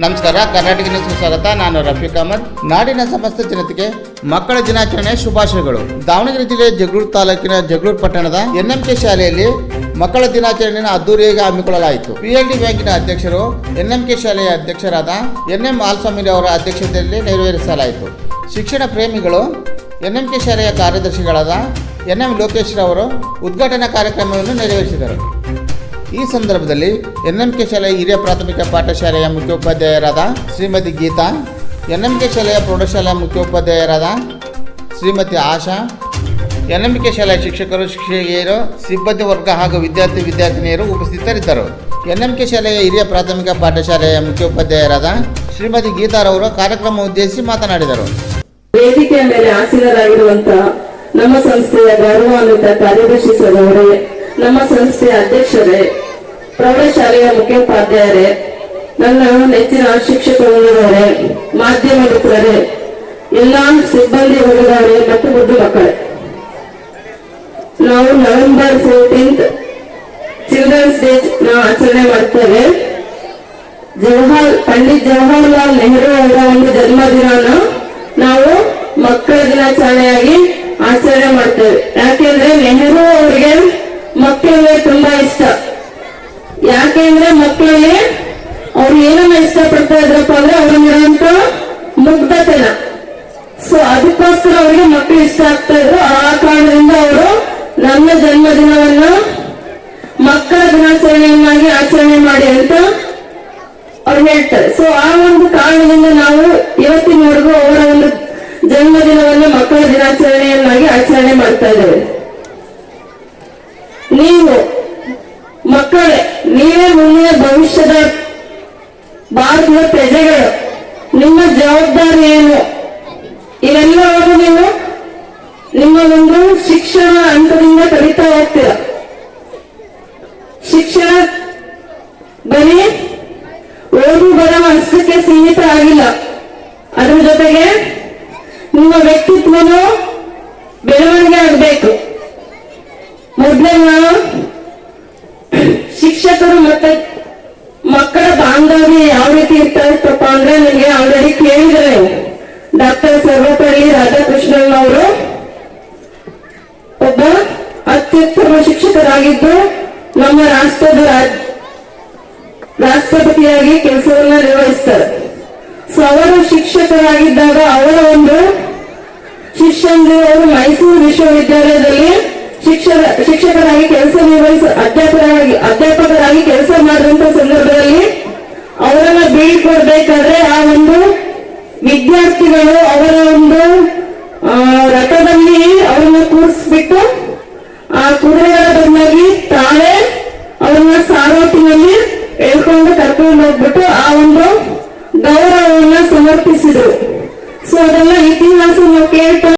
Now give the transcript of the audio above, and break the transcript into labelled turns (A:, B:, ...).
A: ನಮಸ್ಕಾರ, ಕರ್ನಾಟಕ ನ್ಯೂಸ್ಗೆ ಸ್ವಾಗತ. ನಾನು ರಫೀಕ್ ಅಹಮದ್. ನಾಡಿನ ಸಮಸ್ತ ಜನತೆಗೆ ಮಕ್ಕಳ ದಿನಾಚರಣೆ ಶುಭಾಶಯಗಳು. ದಾವಣಗೆರೆ ಜಿಲ್ಲೆಯ ಜಗಳೂರು ತಾಲೂಕಿನ ಜಗಳೂರು ಪಟ್ಟಣದ ಎನ್ಎಂಕೆ ಶಾಲೆಯಲ್ಲಿ ಮಕ್ಕಳ ದಿನಾಚರಣೆಯನ್ನು ಅದ್ದೂರಿಯಾಗಿ ಹಮ್ಮಿಕೊಳ್ಳಲಾಯಿತು. ಪಿಎಲ್ಡಿ ಬ್ಯಾಂಕಿನ ಅಧ್ಯಕ್ಷರು ಎನ್ಎಂಕೆ ಶಾಲೆಯ ಅಧ್ಯಕ್ಷರಾದ ಎನ್ಎಂ ಆಲ್ಸ್ವಾಮಿ ಅವರ ಅಧ್ಯಕ್ಷತೆಯಲ್ಲಿ ನೆರವೇರಿಸಲಾಯಿತು. ಶಿಕ್ಷಣ ಪ್ರೇಮಿಗಳು ಎನ್ಎಂಕೆ ಶಾಲೆಯ ಕಾರ್ಯದರ್ಶಿಗಳಾದ ಎನ್ಎಂ ಲೋಕೇಶ್ ರವರು ಉದ್ಘಾಟನಾ ಕಾರ್ಯಕ್ರಮವನ್ನು ನೆರವೇರಿಸಿದರು. ಈ ಸಂದರ್ಭದಲ್ಲಿ ಎನ್ಎಂಕೆ ಶಾಲೆಯ ಹಿರಿಯ ಪ್ರಾಥಮಿಕ ಪಾಠಶಾಲೆಯ ಮುಖ್ಯೋಪಾಧ್ಯಾಯರಾದ ಶ್ರೀಮತಿ ಗೀತಾ, ಎನ್ಎಂಕೆ ಶಾಲೆಯ ಪ್ರೌಢಶಾಲಾ ಮುಖ್ಯೋಪಾಧ್ಯಾಯರಾದ ಶ್ರೀಮತಿ ಆಶಾ, ಎನ್ಎಂಕೆ ಶಾಲೆಯ ಶಿಕ್ಷಕರು, ಶಿಕ್ಷಕಿಯರು, ಸಿಬ್ಬಂದಿ ವರ್ಗ ಹಾಗೂ ವಿದ್ಯಾರ್ಥಿನಿಯರು ಉಪಸ್ಥಿತರಿದ್ದರು. ಎನ್ಎಂಕೆ ಶಾಲೆಯ ಹಿರಿಯ ಪ್ರಾಥಮಿಕ ಪಾಠಶಾಲೆಯ ಮುಖ್ಯೋಪಾಧ್ಯಾಯರಾದ ಶ್ರೀಮತಿ ಗೀತಾರವರು ಕಾರ್ಯಕ್ರಮ ಉದ್ದೇಶಿಸಿ ಮಾತನಾಡಿದರು.
B: ವೇದಿಕೆಯ ಮೇಲೆ ಆಸೀನರಾಗಿರುವಂತಹ ನಮ್ಮ ಸಂಸ್ಥೆಯ ಗೌರವಾನ್ವಿತ ಕಾರ್ಯದರ್ಶಿ ಸದವರೇ, ನಮ್ಮ ಸಂಸ್ಥೆಯ ಅಧ್ಯಕ್ಷರೇ, ಪ್ರೌಢಶಾಲೆಯ ಮುಖ್ಯೋಪಾಧ್ಯಾಯರೇ, ನನ್ನ ನೆಚ್ಚಿನ ಶಿಕ್ಷಕರೇ, ಮಾಧ್ಯಮ ಮಿತ್ರರೇ, ಎಲ್ಲ ಸಿಬ್ಬಂದಿ ವರ್ಗದವರೇ ಮತ್ತು ಮುದ್ದು ಮಕ್ಕಳೇ, ನಾವು ನವೆಂಬರ್ 14 ಚಿಲ್ಡ್ರನ್ಸ್ ಡೇ ಆಚರಣೆ ಮಾಡ್ತೇವೆ. ಪಂಡಿತ್ ಜವಾಹರ್ಲಾಲ್ ನೆಹರು ಅವರ ಒಂದು ಜನ್ಮದಿನ ನಾವು ಮಕ್ಕಳ ದಿನಾಚರಣೆಯಾಗಿ ಆಚರಣೆ ಮಾಡ್ತೇವೆ. ಯಾಕೆಂದ್ರೆ ನೆಹರು ಅವರಿಗೆ ಮಕ್ಕಳಿಗೆ ತುಂಬಾ ಇಷ್ಟ. ಯಾಕೆಂದ್ರೆ ಮಕ್ಕಳಿಗೆ ಅವ್ರು ಏನನ್ನ ಇಷ್ಟಪಡ್ತಾ ಇದ್ರಪ್ಪ ಅಂದ್ರೆ ಅವ್ರಿಗಿರುವಂತ ಮುಗ್ಧತೆನ. ಸೊ ಅದಕ್ಕೋಸ್ಕರ ಅವರಿಗೆ ಮಕ್ಕಳು ಇಷ್ಟ ಆಗ್ತಾ ಇದ್ರು. ಆ ಕಾರಣದಿಂದ ಅವರು ನನ್ನ ಜನ್ಮದಿನವನ್ನ ಮಕ್ಕಳ ದಿನಾಚರಣೆಯನ್ನಾಗಿ ಆಚರಣೆ ಮಾಡಿ ಅಂತ ಅವ್ರು ಹೇಳ್ತಾರೆ. ಸೊ ಆ ಒಂದು ಕಾರಣದಿಂದ ನಾವು ಇವತ್ತಿನವರೆಗೂ ಅವರ ಒಂದು ಜನ್ಮದಿನವನ್ನು ಮಕ್ಕಳ ದಿನಾಚರಣೆಯನ್ನಾಗಿ ಆಚರಣೆ ಮಾಡ್ತಾ ಇದ್ದೇವೆ. ನೀವು ಮಕ್ಕಳೇ, ನೀವೇ ಮುಂದಿನ ಭವಿಷ್ಯದ ಭಾರತದ ಪ್ರಜೆಗಳು. ನಿಮ್ಮ ಜವಾಬ್ದಾರಿ ಏನು? ಇವೆಲ್ಲವನ್ನು ನೀವು ನಿಮ್ಮ ಒಂದು ಶಿಕ್ಷಣ ಹಂತದಿಂದ ಕಲಿತಾ ಹೋಗ್ತೀರ. ಶಿಕ್ಷಣ ಬರೀ ಓದು ಬರಹ ಅಷ್ಟಕ್ಕೆ ಸೀಮಿತ ಆಗಿಲ್ಲ. ಅದ್ರ ಜೊತೆಗೆ ನಿಮ್ಮ ವ್ಯಕ್ತಿತ್ವನು ಬೆಳವಣಿಗೆ ಆಗಬೇಕು. ಮೊದಲೇ ನಾವು ಶಿಕ್ಷಕರು ಮತ್ತೆ ಮಕ್ಕಳ ಬಾಂಧವ್ಯ ಯಾವ ರೀತಿ ಇರ್ತಾ ಇತ್ತಪ್ಪ ಅಂದ್ರೆ, ನಿಮಗೆ ಆಲ್ರೆಡಿ ಕೇಳಿದ್ರೆ ಡಾಕ್ಟರ್ ಸರ್ವಪಲ್ಲಿ ರಾಧಾಕೃಷ್ಣನ್ ಅವರು ಒಬ್ಬ ಅತ್ಯುತ್ತಮ ಶಿಕ್ಷಕರಾಗಿದ್ದು ನಮ್ಮ ರಾಷ್ಟ್ರಪತಿಯಾಗಿ ಕೆಲಸವನ್ನ ನಿರ್ವಹಿಸ್ತಾರೆ. ಸೊ ಅವರು ಶಿಕ್ಷಕರಾಗಿದ್ದಾಗ ಅವರ ಒಂದು ಶಿಷ್ಯಂದ್ರು ಅವರು ಮೈಸೂರು ವಿಶ್ವವಿದ್ಯಾಲಯದಲ್ಲಿ ಶಿಕ್ಷಕರಾಗಿ ಕೆಲಸ ಅಧ್ಯಾಪಕರಾಗಿ ಕೆಲಸ ಮಾಡುವಂತ ಸಂದರ್ಭದಲ್ಲಿ ಅವರನ್ನ ಬೀಳ್ಕೊಡ್ಬೇಕಾದ್ರೆ ಆ ಒಂದು ವಿದ್ಯಾರ್ಥಿಗಳು ಅವರ ಒಂದು ರಥದಲ್ಲಿ ಅವರನ್ನ ಕೂರಿಸ್ಬಿಟ್ಟು ಆ ಕುದುರೆಗಳ ಬದಲಾಗಿ ತಾವೇ ಅವರನ್ನ ಸಾರೋಟಿನಲ್ಲಿ ಎಳ್ಕೊಂಡು ಕರ್ಕೊಂಡು ಹೋಗ್ಬಿಟ್ಟು ಆ ಒಂದು ಗೌರವವನ್ನ ಸಮರ್ಪಿಸಿದ್ರು. ಸೊ ಅದೆಲ್ಲ ಇತಿಹಾಸ ನಾವು ಕೇಳ್ತಾ